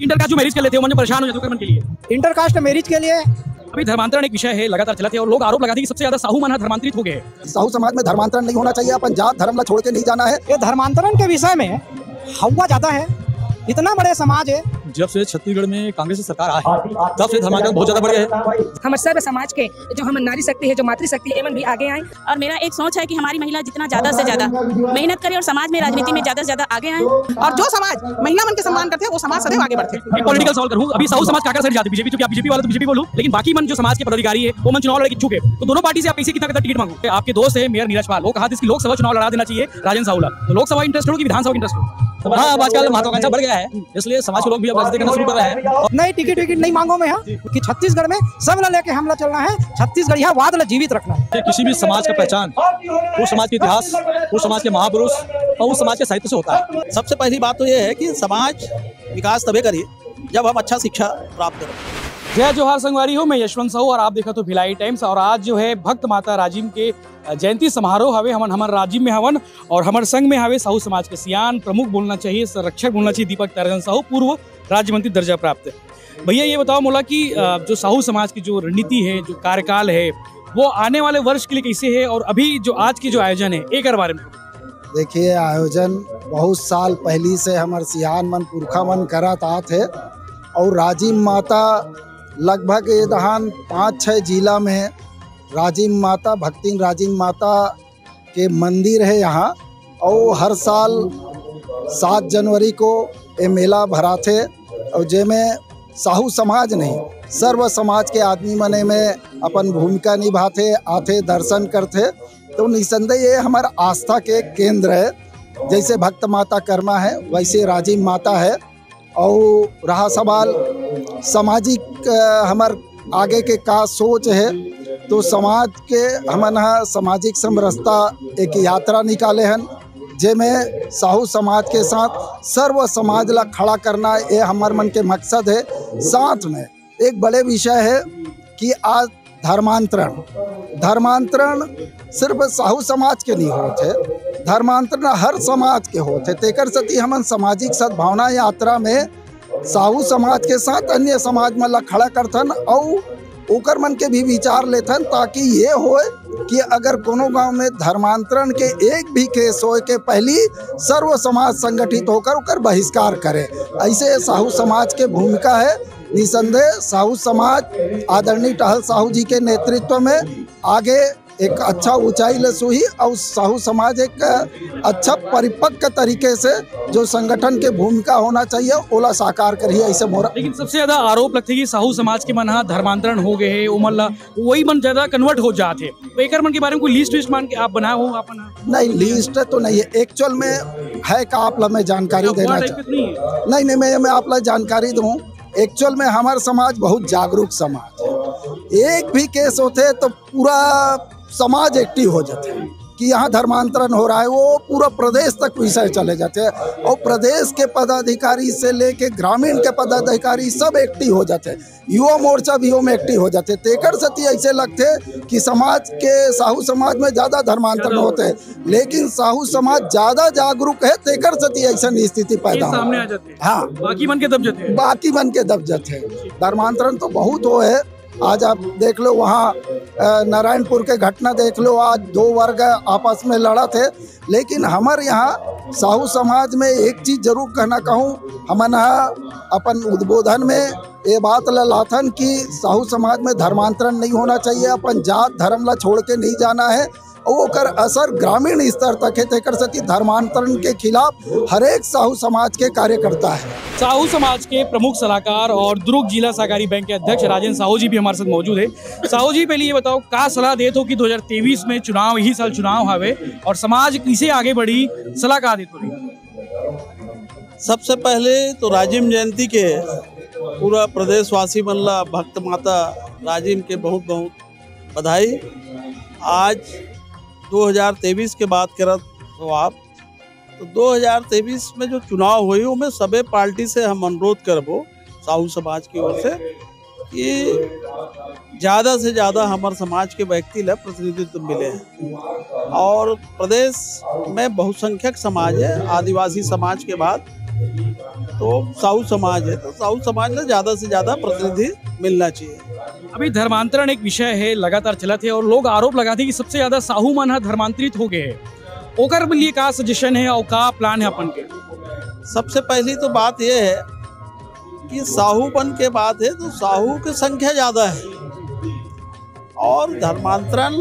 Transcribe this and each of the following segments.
Intercaste marriage कर लेते हो, मन परेशान हो जाते हो के लिए। इंटरकास्ट मैरिज के लिए अभी धर्मांतरण एक विषय है, लगातार चलते हैं और लोग आरोप लगाते हैं कि सबसे ज्यादा साहू माना धर्मांतरित हो गए हैं। साहू समाज में धर्मांतरण नहीं होना चाहिए, अपन जात धर्म ला छोड़ के नहीं जाना है। ये धर्मांतरण के विषय में हवा ज्यादा है, इतना बड़े समाज है। जब से छत्तीसगढ़ में कांग्रेस की सरकार आई तब से धर्मांतरण बहुत ज्यादा बढ़ गया है। हम सर्व समाज के जो हम नारी शक्ति है, जो मातृशक्ति है, एवं भी आगे आए। और मेरा एक सोच है कि हमारी महिला जितना ज्यादा से ज्यादा मेहनत करे और समाज में राजनीति में ज्यादा से ज्यादा आगे आए, और जो समाज महिला मन के सम्मान करते हैं वो समाज सदैव आगे बढ़ते हैं। पॉलिटिकल सवाल करूं, अभी साहू समाज काकर साइड जाते बीजेपी, तो क्या बीजेपी वाला तो बीजेपी बोलूं, लेकिन बाकी मन जो समाज के पदाधिकारी है वो मन चुनाव लड़ने के इच्छुक है, तो दोनों पार्टी से आप इसी कितना टिकट मांगो। आपके दोस्त है मेयर नीरज पाल, वो कहा इसकी लोकसभा चुनाव लड़ा देना चाहिए राजेंद्र साहू, तो लोकसभा इंटरेस्ट हो कि विधानसभा इंटरेस्ट हो? हाँ, अब आजकल महत्वाकांक्षा बढ़ गया है, इसलिए समाज के लोग भी अब राजनीति करना शुरू कर रहे हैं। नहीं टिकट नहीं मांगो मैं कि छत्तीसगढ़ में सब लेके हमला चलना है, छत्तीसगढ़ यहाँ वाद जीवित रखना है। किसी भी समाज का पहचान उस समाज के इतिहास, उस समाज के महापुरुष और उस समाज के साहित्य से होता है। सबसे पहली बात तो ये है कि समाज विकास तभी करिए जब हम अच्छा शिक्षा प्राप्त करें। जय जोहार संगवारी हो, मैं यशवंत साहू और आप देखा तो भिलाई टाइम्स। और आज जो है भक्त माता राजिम के जयंती समारोह हवे, हमन राजिम में हवन और हमारे संग में हवे साहू समाज के सियान प्रमुख बोलना चाहिए, संरक्षक बोलना चाहिए दीपक तरजन साहू, पूर्व राज्य मंत्री दर्जा प्राप्त। भैया ये बताओ मोला कि जो साहू समाज की जो रणनीति है, जो कार्यकाल है, वो आने वाले वर्ष के लिए कैसे है, और अभी जो आज की जो आयोजन है एक बारे में। देखिए, आयोजन बहुत साल पहली से हमारे सियान मन पुरखा मन करत आत है, और राजिम माता लगभग ये दहान 5-6 जिला में राजिम माता, भक्तिन राजिम माता के मंदिर है यहाँ, और हर साल 7 जनवरी को ये मेला भरा थे, और जेमें साहू समाज नहीं सर्व समाज के आदमी मने में अपन भूमिका निभाते आते दर्शन करते। तो निसंदेह ये हमारा आस्था के केंद्र है। जैसे भक्त माता कर्मा है वैसे राजिम माता है। और रहा सवाल सामाजिक हमार आगे के का सोच है, तो समाज के हमन सामाजिक समरसता एक यात्रा निकाले हन, जेमें साहू समाज के साथ सर्व समाज ला खड़ा करना ये हमार मन के मकसद है। साथ में एक बड़े विषय है कि आज धर्मांतरण सिर्फ साहू समाज के नहीं होते, धर्मांतरण हर समाज के होते। तेकर सती हमन सामाजिक सद्भावना यात्रा में साहू समाज के साथ अन्य समाज में ला खड़ा करथन और ओकर मन के भी विचार लेथन, ताकि ये होए कि अगर कोनो गांव में धर्मांतरण के एक भी केस होए के पहली सर्व समाज संगठित होकर ओकर बहिष्कार करे। ऐसे साहू समाज के भूमिका है। निसंदेह साहू समाज आदरणीय टहल साहू जी के नेतृत्व में आगे एक अच्छा ऊंचाई ले सुही, और साहू समाज एक अच्छा परिपक्व तरीके से जो संगठन के भूमिका होना चाहिए ओला साकार करिए, ऐसे मोरा। लेकिन सबसे ज्यादा आरोप लगते है कि साहू समाज के मन धर्मांतरण हो गए है, वही मन ज्यादा कन्वर्ट हो जाते। तो एक मन के बारे में कोई लिस्ट मान के आप बनाओ हो? आप नहीं, लिस्ट तो नहीं है, एक्चुअल में है का आप ला मैं जानकारी देना नहीं, मैं आप ला जानकारी दूँ। एक्चुअल में हमारा समाज बहुत जागरूक समाज है। एक भी केस होते तो पूरा समाज एक्टिव हो जाते हैं कि यहाँ धर्मांतरण हो रहा है, वो पूरा प्रदेश तक विषय चले जाते हैं, और प्रदेश के पदाधिकारी से लेके ग्रामीण के पदाधिकारी सब एक्टिव हो जाते हैं, युवा मोर्चा भी में एक्टिव हो जाते हैं। तेकर सती ऐसे लगते कि समाज के साहू समाज में ज़्यादा धर्मांतरण होते हैं, लेकिन साहू समाज ज़्यादा जागरूक है, तेकर सती ऐसा स्थिति पैदा सामने आ जाते हैं। हाँ, बाकी मन के दब जाते हैं। धर्मांतरण तो बहुत हो है। आज आप देख लो वहाँ नारायणपुर के घटना देख लो, आज 2 वर्ग आपस में लड़ा थे, लेकिन हमारे यहाँ साहू समाज में एक चीज़ जरूर कहना कहूँ, हमन अपन उद्बोधन में ये बात लाथन कि साहू समाज में धर्मांतरण नहीं होना चाहिए, अपन जात धर्म ला छोड़ के नहीं जाना है, और ओकर असर ग्रामीण स्तर तक है। तेकर सती धर्मांतरण के खिलाफ हर एक साहू समाज के कार्यकर्ता है। साहू समाज के प्रमुख सलाहकार और दुर्ग जिला सहकारी बैंक के अध्यक्ष राजेंद्र साहू जी भी हमारे साथ मौजूद है। साहू जी, पहले ये बताओ का सलाह देते हो कि 2023 में चुनाव यही साल चुनाव हवे और समाज किसे आगे बढ़ी, सलाह का देते हो? सबसे पहले तो राजिम जयंती के पूरा प्रदेशवासी मनला भक्त माता राजिम के बहुत बहुत बधाई। आज 2023 के बात करत हो आप, तो 2023 में जो चुनाव हुई उसमें सबे पार्टी से हम अनुरोध करबो साहू समाज की ओर से कि ज़्यादा से ज़्यादा हमारे समाज के व्यक्ति ला प्रतिनिधित्व मिले हैं। और प्रदेश में बहुसंख्यक समाज है, आदिवासी समाज के बाद तो साहू समाज है, तो साहू समाज में ज़्यादा से ज़्यादा प्रतिनिधि मिलना चाहिए। अभी धर्मांतरण एक विषय है, लगातार चलत है और लोग आरोप लगाते हैं कि सबसे ज्यादा साहू मन ह धर्मांतरित हो गए हैं। ओकर लिए का सजेशन है और का प्लान है अपन के? सबसे पहली तो बात यह है कि साहूपन के बात है तो साहू की संख्या ज़्यादा है और धर्मांतरण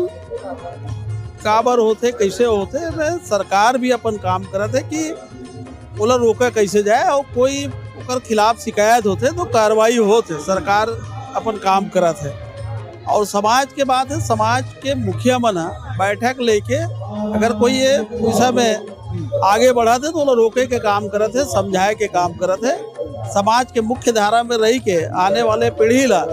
काबर होते कैसे होते में सरकार भी अपन काम करत है कि ओला रोका कैसे जाए और कोई ओकर खिलाफ शिकायत होते तो कार्रवाई होते, सरकार अपन काम करत है। और समाज के बात है, समाज के मुखिया मन बैठक लेके अगर कोई ये विषय में आगे बढ़ाते तो ओला रोके के काम करत है, समझाए के काम करत है। समाज के मुख्य धारा में रही के आने वाले पीढ़ी ला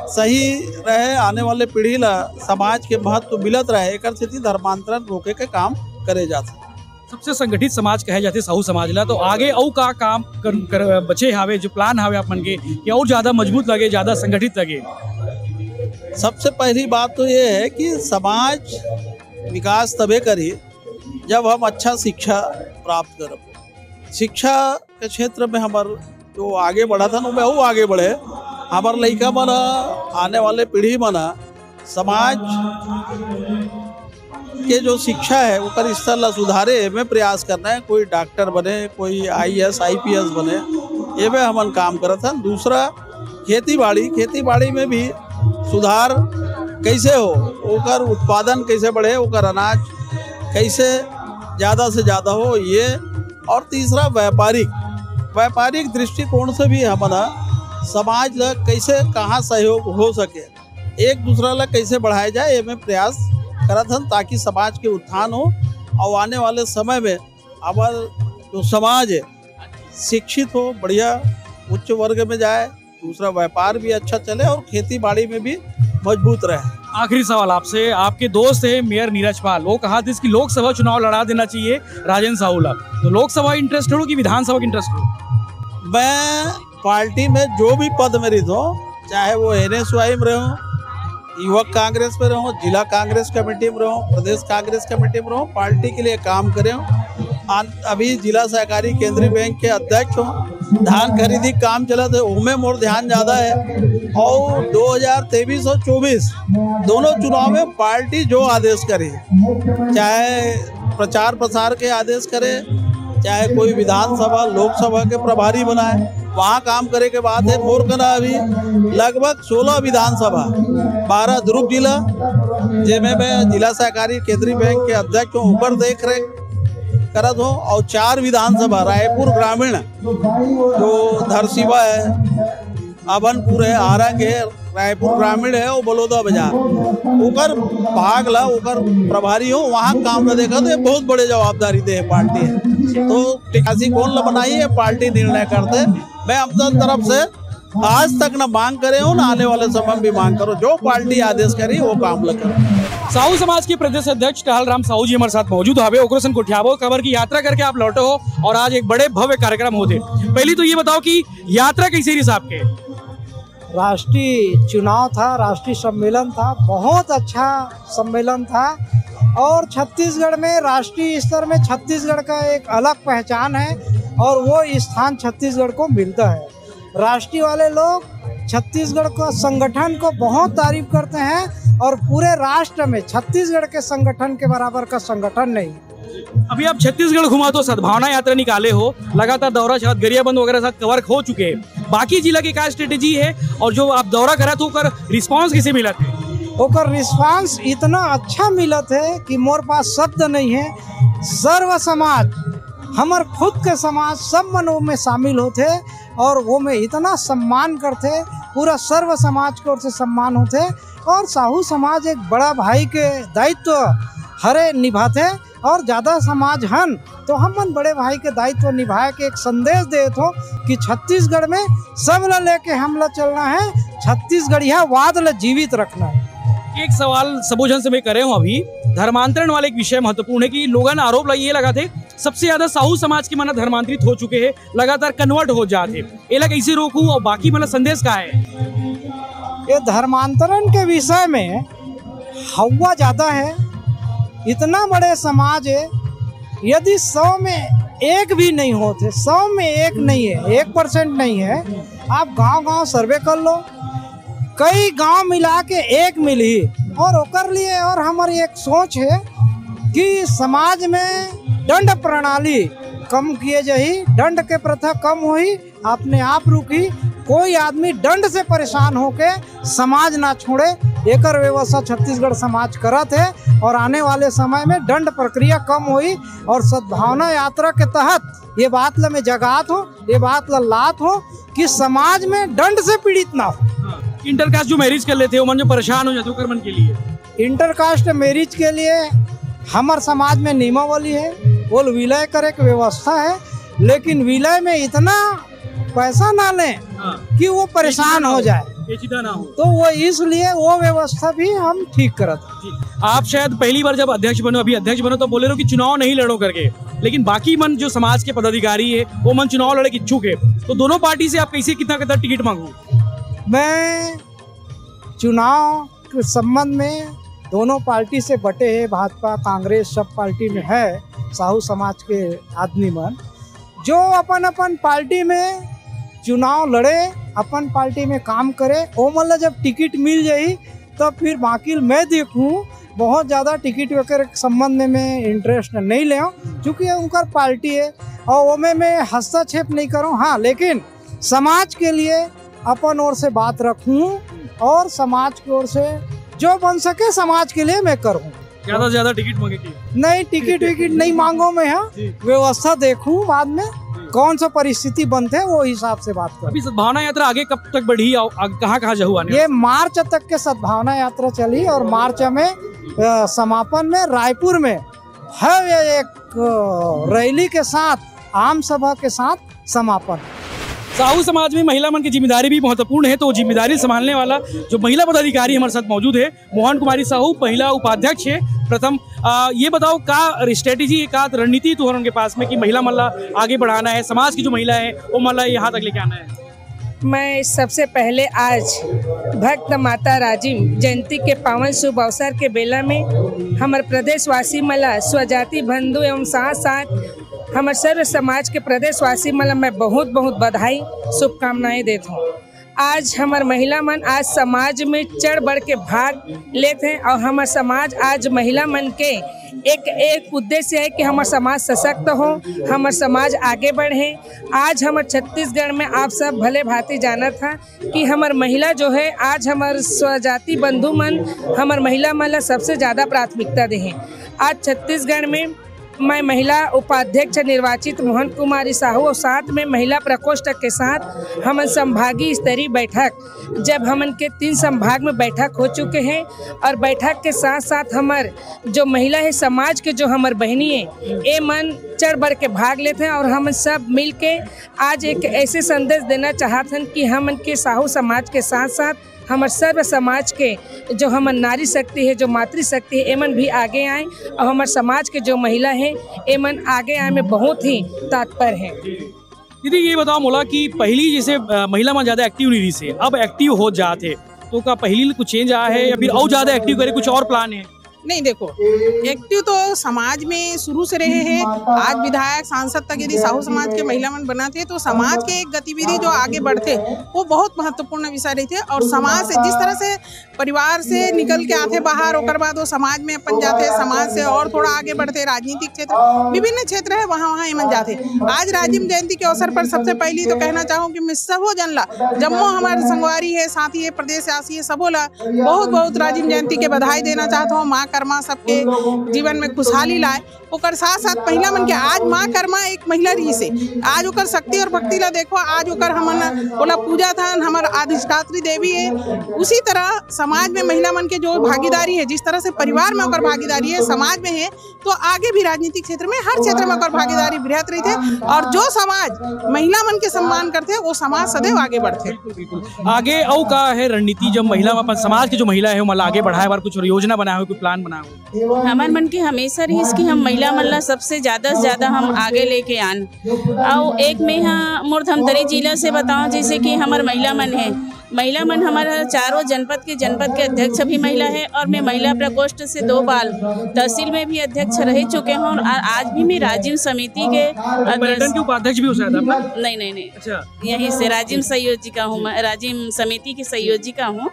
सही रहे, आने वाले पीढ़ी ला समाज के महत्व मिलत रहे, एक स्थिति धर्मांतरण रोके के काम करे जाते। सबसे संगठित समाज कहे जाते साहू समाज ला, तो आगे और का काम कर बचे हावे जो प्लान हावे अपन के कि और ज्यादा मजबूत लगे, ज्यादा संगठित लगे? सबसे पहली बात तो ये है कि समाज विकास तबे करी जब हम अच्छा शिक्षा प्राप्त करब। शिक्षा के क्षेत्र में हमार जो आगे बढ़ा था ना वो आगे बढ़े, हमार लड़का मन आने वाले पीढ़ी मन समाज के जो शिक्षा है वो स्तर ला सुधारे में प्रयास करना है। कोई डॉक्टर बने, कोई IAS IPS बने, ये में हमन काम करत हन। दूसरा खेती बाड़ी में भी सुधार कैसे हो, ओकर उत्पादन कैसे बढ़े, ओकर अनाज कैसे ज़्यादा से ज़्यादा हो ये। और तीसरा व्यापारिक दृष्टिकोण से भी हमारा समाज ला कैसे कहाँ सहयोग हो सके, एक दूसरा ला कैसे बढ़ाया जाए, ये में प्रयास करत हन ताकि समाज के उत्थान हो और आने वाले समय में हमारा जो समाज है शिक्षित हो, बढ़िया उच्च वर्ग में जाए, दूसरा व्यापार भी अच्छा चले और खेती बाड़ी में भी मजबूत रहे। आखिरी सवाल आपसे, आपके दोस्त है मेयर नीरज पाल, वो कहा था कि लोकसभा चुनाव लड़ा देना चाहिए राजेंद्र साहू ला, तो लोकसभा इंटरेस्ट हो कि विधानसभा का इंटरेस्ट हो? मैं पार्टी में जो भी पद में रही हो, चाहे वो NSY में रहूं, युवक कांग्रेस में रहूं, जिला कांग्रेस कमेटी में रहूं, प्रदेश कांग्रेस कमेटी में रहूं, पार्टी के लिए काम करें। अभी जिला सहकारी केंद्रीय बैंक के अध्यक्ष हूँ, धान खरीदी काम चला था, उनमें मोर ध्यान ज़्यादा है। और 2023 और 24 दोनों चुनाव में पार्टी जो आदेश करे, चाहे प्रचार प्रसार के आदेश करे, चाहे कोई विधानसभा लोकसभा के प्रभारी बनाए, वहाँ काम करे के बाद है। मोर कना अभी लगभग 16 विधानसभा, 12 ध्रुव जिला जिसमें मैं जिला सहकारी केंद्रीय बैंक के अध्यक्ष हूँ, ऊपर देख रेख करत हो, और 4 विधानसभा रायपुर ग्रामीण जो धरसीवा है, अभनपुर है, आरंग है, रायपुर ग्रामीण है और बलौदा बाजार, ओकर भाग ला ओकर प्रभारी हो, वहाँ काम न देखा तो ये बहुत बड़े जवाबदारी दे पार्टी है। तो टिकासी कौन ला बनाई है, पार्टी निर्णय करते। मैं अपनी तरफ से आज तक न मांग करे हो, न आने वाले समय भी मांग करो, जो पार्टी आदेश करी वो काम ला करो। साहू समाज के प्रदेश अध्यक्ष टहल राम साहू जी हमारे साथ मौजूद हवे। ओकरसन कोठियाबो खबर की यात्रा करके आप लौटे हो और आज एक बड़े भव्य कार्यक्रम होते। पहली तो ये बताओ कि यात्रा कैसी रही साहब के? राष्ट्रीय चुनाव था, राष्ट्रीय सम्मेलन था, बहुत अच्छा सम्मेलन था। और छत्तीसगढ़ में राष्ट्रीय स्तर में छत्तीसगढ़ का एक अलग पहचान है और वो स्थान छत्तीसगढ़ को मिलता है। राष्ट्रीय वाले लोग छत्तीसगढ़ को संगठन को बहुत तारीफ करते हैं और पूरे राष्ट्र में छत्तीसगढ़ के संगठन के बराबर का संगठन नहीं। अभी आप छत्तीसगढ़ घुमा तो सद्भावना यात्रा निकाले हो, लगातार दौरा शायद गरियाबंद वगैरह साथ कवर हो चुके हैं, बाकी जिला की क्या स्ट्रेटेजी है और जो आप दौरा करा तो ओकर रिस्पांस कैसे मिला थे? ओकर रिस्पांस इतना अच्छा मिला थे कि मोर पास शब्द नहीं है। सर्व समाज, हमार खुद के समाज सब मन में शामिल होते और वो में इतना सम्मान करते, पूरा सर्व समाज की ओर से सम्मान होते। और साहू समाज एक बड़ा भाई के दायित्व हरे निभाते और ज़्यादा समाज हन तो हम मन बड़े भाई के दायित्व निभाए के एक संदेश दे तो कि छत्तीसगढ़ में सब ला लेके हमला चलना है, छत्तीसगढ़िया वाद ला जीवित रखना है। एक सवाल सबोजन से मैं करे हूँ, अभी धर्मांतरण वाले एक विषय महत्वपूर्ण है कि लोगों ने आरोप ये लगा थे सबसे ज्यादा साहू समाज के मन धर्मांतरित हो चुके हैं, लगातार कन्वर्ट हो जाते, ये लगा कैसे रोकूं और बाकी मतलब संदेश क्या है? ये धर्मांतरण के विषय में हवा ज़्यादा है, इतना बड़े समाज है, यदि 100 में एक भी नहीं होते, 100 में एक नहीं है, 1% नहीं है। आप गांव-गांव सर्वे कर लो, कई गांव मिला के एक मिली और ओकर लिए और हमारी एक सोच है कि समाज में दंड प्रणाली कम किए जाही, दंड के प्रथा कम हुई, अपने आप रुकी, कोई आदमी दंड से परेशान होके समाज ना छोड़े। एकर व्यवस्था छत्तीसगढ़ समाज करत है और आने वाले समय में दंड प्रक्रिया कम हुई और सद्भावना यात्रा के तहत ये बात ला मैं जगात हो, ये बात ला लात हो कि समाज में दंड से पीड़ित ना हो। इंटरकास्ट जो मैरिज कर लेते हो मन जो परेशान हो जाते हो कर्मन के लिए, इंटरकास्ट मैरिज के लिए हमारे समाज में नियमावली है, वो विलय करे की व्यवस्था है, लेकिन विलय में इतना पैसा ना लें कि वो परेशान हो जाए, पेचीदा ना हो, तो वो इसलिए वो व्यवस्था भी हम ठीक करत। आप शायद पहली बार जब अध्यक्ष बनो, अभी अध्यक्ष बनो तो बोले रहो कि चुनाव नहीं लड़ो करके, लेकिन बाकी मन जो समाज के पदाधिकारी है वो मन चुनाव लड़े के इच्छुक है, तो दोनों पार्टी से आप कैसे कितना टिकट मांगो? मैं चुनाव के संबंध में दोनों पार्टी से बटे है, भाजपा कांग्रेस सब पार्टी में है, साहू समाज के आदमी मन जो अपन अपन पार्टी में चुनाव लड़े, अपन पार्टी में काम करे, वो मतलब जब टिकट मिल जाई तो फिर बाकी मैं देखूं बहुत ज़्यादा टिकट वगैरह के संबंध में मैं इंटरेस्ट नहीं ले, क्योंकि उनका पार्टी है और वो में मैं हस्तक्षेप नहीं करूं। हाँ, लेकिन समाज के लिए अपन ओर से बात रखूं और समाज की ओर से जो बन सके समाज के लिए मैं करूं। ज्यादा से ज्यादा टिकट मांगे नहीं, टिकट विकट नहीं मांगो मैं, हाँ व्यवस्था देखूं, बाद में कौन सा परिस्थिति बनते है वो हिसाब से बात करूं। अभी सद्भावना यात्रा आगे कब तक बढ़ी, कहाँ जाहू आने? ये मार्च तक के सद्भावना यात्रा चली और मार्च में समापन में रायपुर में है एक रैली के साथ, आम सभा के साथ समापन। साहू समाज में महिला मन की जिम्मेदारी भी महत्वपूर्ण है, तो वो जिम्मेदारी संभालने वाला जो महिला पदाधिकारी हमारे साथ मौजूद है, मोहन कुमारी साहू, महिला उपाध्यक्ष है। प्रथम ये बताओ का स्ट्रेटेजी, का रणनीति तो उनके पास में कि महिला मल्ला आगे बढ़ाना है, समाज की जो महिला है वो मल्ला यहाँ तक लेके आना है? मैं सबसे पहले आज भक्त माता राजिम जयंती के पावन शुभ अवसर के बेला में हमारे प्रदेशवासी मला स्वजाति बंधु एवं साथ साथ हमारे सर्व समाज के प्रदेशवासी मला मैं बहुत बहुत बधाई शुभकामनाएं देता हूँ। आज हमार महिला मन आज समाज में चढ़ बढ़ के भाग लेते हैं और हमार समाज आज महिला मन के एक उद्देश्य है कि हमार समाज सशक्त हो, हमार समाज आगे बढ़े। आज हमार छत्तीसगढ़ में आप सब भले भांति जाना था कि हमार महिला जो है, आज हमार स्वजाति बंधु मन हमार महिला मन सबसे ज़्यादा प्राथमिकता दें। आज छत्तीसगढ़ में मैं महिला उपाध्यक्ष निर्वाचित मोहन कुमारी साहू और साथ में महिला प्रकोष्ठ के साथ हम संभागीय स्तरीय बैठक, जब हमन के 3 संभाग में बैठक हो चुके हैं और बैठक के साथ साथ हमार जो महिला है समाज के जो हमार बहनी है ये मन चढ़ बढ़ के भाग लेते हैं और हम सब मिल के आज एक ऐसे संदेश देना चाहते हैं कि हमन के साहू समाज के साथ साथ हमारे सर्व समाज के जो हमार नारी शक्ति है, जो मातृशक्ति है, एमन भी आगे आए और हमारे समाज के जो महिला है एमन आगे आए में बहुत ही तात्पर्य है। दीदी ये बताओ मोला कि पहली जैसे महिला में ज्यादा एक्टिव नहीं रही से, अब एक्टिव हो जाते तो का पहली कुछ चेंज आया है या फिर और ज्यादा एक्टिव करे कुछ और प्लान है? नहीं, देखो एक्टिव तो समाज में शुरू से रहे हैं। आज विधायक सांसद तक यदि साहू समाज के महिला मन बनाते तो समाज के एक गतिविधि जो आगे बढ़ते वो बहुत महत्वपूर्ण विषय रहते और समाज से जिस तरह से परिवार से निकल के आते बाहर, ओकर बाद वो समाज में अपन जाते, समाज से और थोड़ा आगे बढ़ते, राजनीतिक क्षेत्र विभिन्न क्षेत्र है वहाँ एमन जाते। आज राजिम जयंती के अवसर पर सबसे पहली तो कहना चाहूँ कि सबो जन ला, जम्मो हमारे संगवारी है, साथी है, प्रदेशवासी है, सबो ला बहुत बहुत राजिम जयंती के बधाई देना चाहता हूँ। माँ कर्मा सबके जीवन में खुशहाली लाए, ओकर साथ साथ महिला मन के आज माँ कर्मा एक महिला रही से आज ओकर शक्ति और भक्ति ला देखो, आज ओकर हमन बोला पूजा था, हमार अधिष्ठात्री देवी है। उसी तरह समाज में महिला मन के जो भागीदारी है, जिस तरह से परिवार में ओकर भागीदारी है, समाज में है, तो आगे भी राजनीतिक क्षेत्र में हर क्षेत्र में ओकर भागीदारी बृहत रही थे और जो समाज महिला मन के सम्मान करते वो समाज सदैव आगे बढ़ते। आगे और का है रणनीति जब महिला अपन समाज के जो महिला है मतलब आगे बढ़ाए बार कुछ योजना बनाए हो, कोई प्लान बनाए हो? हमार मन के हमेशा रही कि हम महिला मन ला सबसे ज्यादा से ज्यादा हम आगे लेके आन। और एक में यहाँ मोर धमतरी जिला से बताओ, जैसे कि हमार महिला मन है महिला मन हमारा चारों जनपद के अध्यक्ष भी महिला है और मैं महिला प्रकोष्ठ से 2 बार तहसील में भी अध्यक्ष रह चुके हूँ और आज भी मैं राजिम समिति के पर्यटन के उपाध्यक्ष भी हो सकता है आपका? नहीं। अच्छा, यहीं से राजिम संयोजिका हूँ, मैं राजिम समिति की संयोजिका हूँ।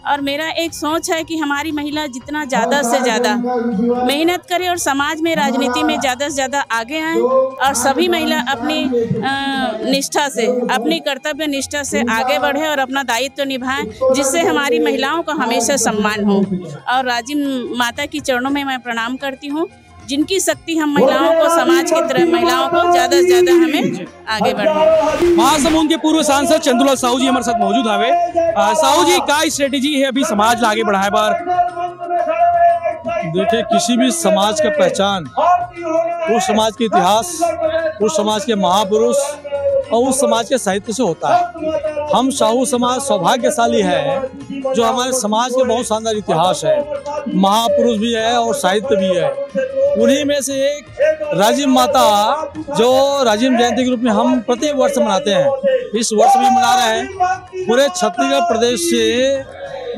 और मेरा एक सोच है कि हमारी महिला जितना ज़्यादा से ज़्यादा मेहनत करे और समाज में राजनीति में ज़्यादा से ज़्यादा आगे आए और सभी महिला अपनी निष्ठा से, अपनी कर्तव्य निष्ठा से आगे बढ़े और अपना दायित्व निभाएं, जिससे हमारी महिलाओं का हमेशा सम्मान हो। और राजिम माता की चरणों में मैं प्रणाम करती हूँ, जिनकी शक्ति हम महिलाओं को, समाज की तरह महिलाओं को ज़्यादा से ज़्यादा हमें आगे बढ़ना। महासमुंद के पूर्व सांसद चंदूलाल साहू जी हमारे साथ मौजूद हवे। साहू जी का स्ट्रेटेजी है अभी समाज लागे बढ़ाए बार? देखिए, किसी भी समाज का पहचान उस समाज के इतिहास, उस समाज के महापुरुष और उस समाज के साहित्य से होता है। हम साहू समाज सौभाग्यशाली है जो हमारे समाज के बहुत शानदार इतिहास है, महापुरुष भी है और साहित्य भी है। उन्हीं में से एक राजिम माता, जो राजिम जयंती के रूप में हम प्रति वर्ष मनाते हैं, इस वर्ष भी मना रहे हैं। पूरे छत्तीसगढ़ प्रदेश से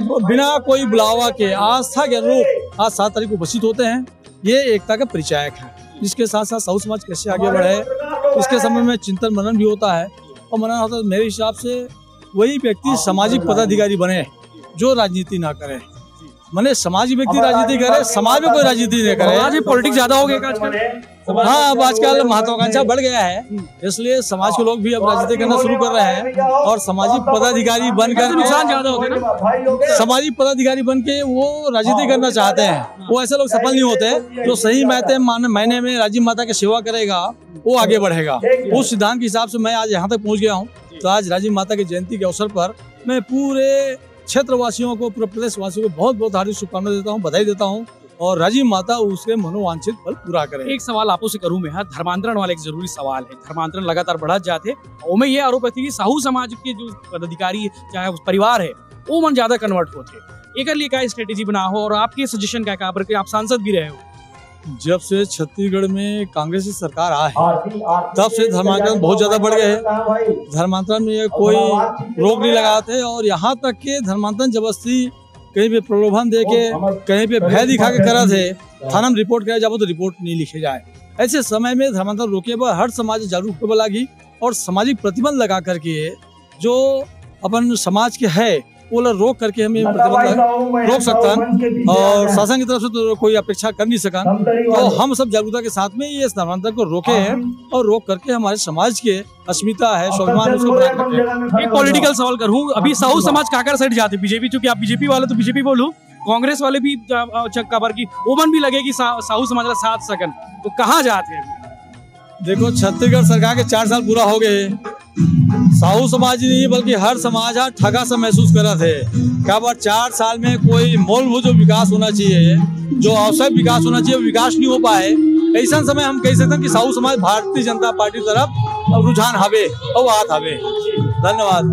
बिना कोई बुलावा के आस्था के अनुरूप आज 7 तारीख को उपस्थित होते हैं। ये एकता का परिचायक है। इसके साथ साथ साहू समाज कैसे आगे बढ़े, इसके समय में चिंतन मनन भी होता है। और मनन होता है मेरे हिसाब से वही व्यक्ति सामाजिक पदाधिकारी बने जो राजनीति ना करे। माने सामाजिक व्यक्ति राजनीति करे, समाज में कोई राजनीति नहीं करे। आज पॉलिटिक्स ज्यादा हो गया आजकल। हाँ, अब आजकल महत्वाकांक्षा बढ़ गया है, इसलिए समाज के लोग भी अब राजनीति करना शुरू कर रहे हैं और सामाजिक पदाधिकारी बनकर नुकसान ज्यादा होते हैं ना। सामाजिक पदाधिकारी बन के वो राजनीति करना चाहते हैं। वो ऐसे लोग सफल नहीं होते जो सही मायने में राजिम माता की सेवा करेगा, वो आगे बढ़ेगा। उस सिद्धांत के हिसाब से मैं आज यहाँ तक पहुँच गया हूँ। तो आज राजिम माता की जयंती के अवसर पर मैं पूरे क्षेत्रवासियों को, पूरे प्रदेशवासियों को बहुत बहुत हार्दिक शुभकामनाएं देता हूँ, बधाई देता हूँ और राजिम माता उसके मनोवांछित फल पूरा करे। एक सवाल आपको से करूं मैं, धर्मांतरण वाला एक जरूरी सवाल है। धर्मांतरण लगातार बढ़ा जाते और मैं ये आरोप है कि साहू समाज के जो पदाधिकारी चाहे परिवार है वो मन ज्यादा कन्वर्ट होते। एक लिए क्या स्ट्रेटेजी बना हो और आपके सजेशन क्या आप सांसद भी रहे हो? जब से छत्तीसगढ़ में कांग्रेस की सरकार आई तब से धर्मांतरण बहुत ज्यादा बढ़ गए हैं। धर्मांतरण में कोई रोक नहीं लगाते और यहाँ तक के धर्मांतरण जबरदस्ती कहीं पे प्रलोभन दे के, कहीं पे भय दिखा के करा थे। थाना में रिपोर्ट कराया जाए तो रिपोर्ट नहीं लिखे जाए। ऐसे समय में धर्मांतरण रोके पर हर समाज जागरूक होने लगी और सामाजिक प्रतिबंध लगा करके जो अपन समाज के है वो लोग रोक करके हमें प्रतिबंध रोक सकता और शासन की तरफ से तो कोई अपेक्षा कर नहीं सका। तो हम सब जागरूकता के साथ में ये धर्मांतरण को रोके हैं और रोक करके हमारे समाज के अस्मिता है, स्वाभिमान उसको बनाए रखे। एक पॉलिटिकल सवाल करूँ, अभी साहू समाज काकर साइड जाते? बीजेपी, चूंकि आप बीजेपी वाले तो बीजेपी बोलूँ, कांग्रेस वाले भी चक्का भर की ओमन भी लगे कि साहू समाज का साथ सकन, तो कहाँ जाते हैं? देखो, छत्तीसगढ़ सरकार के 4 साल पूरा हो गए, साहू समाज ही नहीं बल्कि हर समाज आज ठगा सा महसूस कर रहा थे। क्या बार 4 साल में कोई मूलभूत जो विकास होना चाहिए, जो आवश्यक विकास होना चाहिए, विकास नहीं हो पाए। ऐसा समय हम कह सकते हैं कि साहू समाज भारतीय जनता पार्टी तरफ रुझान हवे और आत हवे। धन्यवाद।